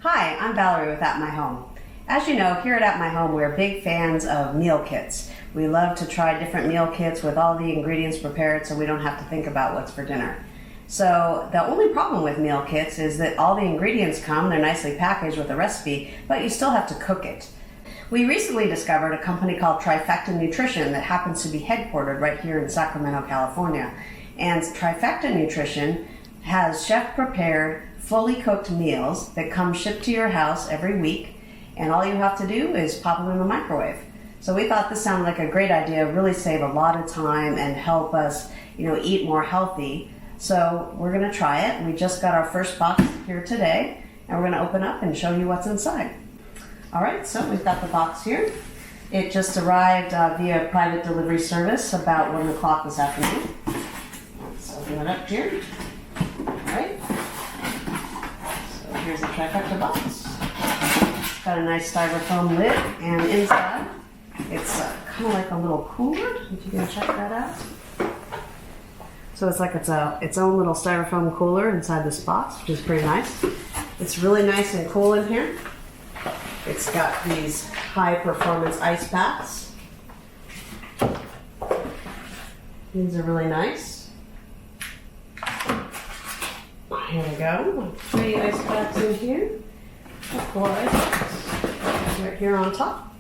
Hi, I'm Valerie with AppMyHome. As you know, here at AppMyHome, we're big fans of meal kits. We love to try different meal kits with all the ingredients prepared so we don't have to think about what's for dinner. So the only problem with meal kits is that all the ingredients come, they're nicely packaged with a recipe, but you still have to cook it. We recently discovered a company called Trifecta Nutrition that happens to be headquartered right here in Sacramento, California. And Trifecta Nutrition has chef-prepared, fully cooked meals that come shipped to your house every week, and all you have to do is pop them in the microwave. So we thought this sounded like a great idea, really save a lot of time and help us, eat more healthy. So we're going to try it. We just got our first box here today, and we're going to open up and show you what's inside. All right, so we've got the box here. It just arrived via private delivery service about 1 o'clock this afternoon. So open it up here. All right. So here's the Trifecta box. It's got a nice styrofoam lid, and inside it's kind of like a little cooler. If you can check that out. So it's like its own little styrofoam cooler inside this box, which is pretty nice. It's really nice and cool in here. It's got these high performance ice packs. These are really nice. Here we go. 3 ice packs in here. 4 ice packs right here on top.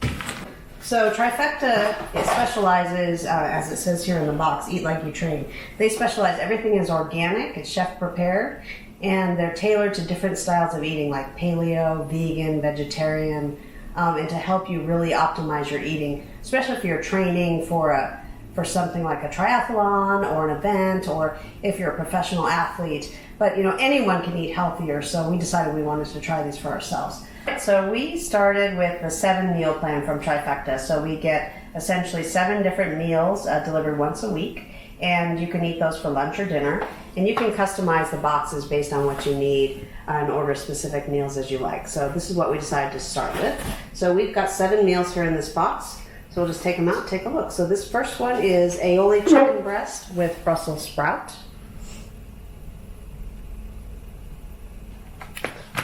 So Trifecta, it specializes, as it says here in the box, eat like you train. They specialize, everything is organic, it's chef prepared, and they're tailored to different styles of eating, like paleo, vegan, vegetarian, and to help you really optimize your eating, especially if you're training for something like a triathlon or an event, or if you're a professional athlete. But anyone can eat healthier, so we decided we wanted to try these for ourselves. So we started with the 7 meal plan from Trifecta. So we get essentially 7 different meals delivered once a week, and you can eat those for lunch or dinner. And you can customize the boxes based on what you need and order specific meals as you like. So this is what we decided to start with. So we've got 7 meals here in this box. So we'll just take them out and take a look. So this first one is aioli chicken breast with Brussels sprout.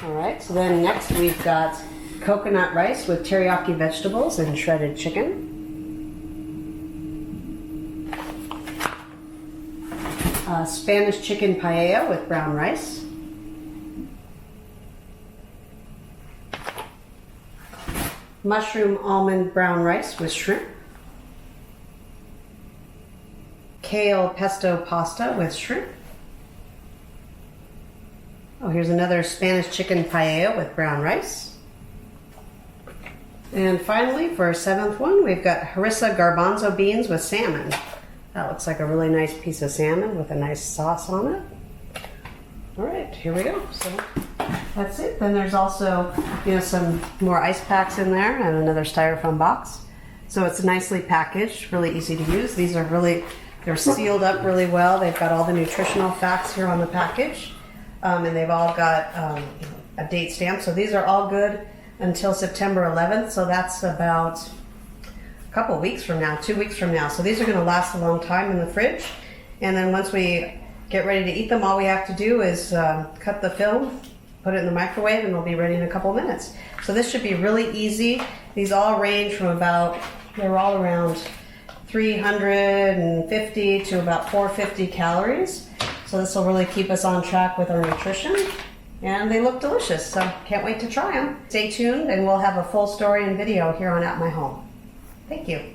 All right, so then next we've got coconut rice with teriyaki vegetables and shredded chicken. Spanish chicken paella with brown rice. Mushroom almond brown rice with shrimp. Kale pesto pasta with shrimp. Oh, here's another Spanish chicken paella with brown rice. And finally, for our 7th one, we've got Harissa garbanzo beans with salmon. That looks like a really nice piece of salmon with a nice sauce on it. All right, here we go. So that's it. Then there's also, some more ice packs in there and another styrofoam box. So it's nicely packaged, really easy to use. These are they're sealed up really well. They've got all the nutritional facts here on the package. And they've all got a date stamp. So these are all good until September 11th. So that's about a couple weeks from now, 2 weeks from now. So these are going to last a long time in the fridge. And then once we get ready to eat them, all we have to do is cut the film, put it in the microwave, and they'll be ready in a couple minutes. So this should be really easy. These all range from they're all around 350 to about 450 calories. So this will really keep us on track with our nutrition. And they look delicious, so can't wait to try them. Stay tuned, and we'll have a full story and video here on AppMyHome. Thank you.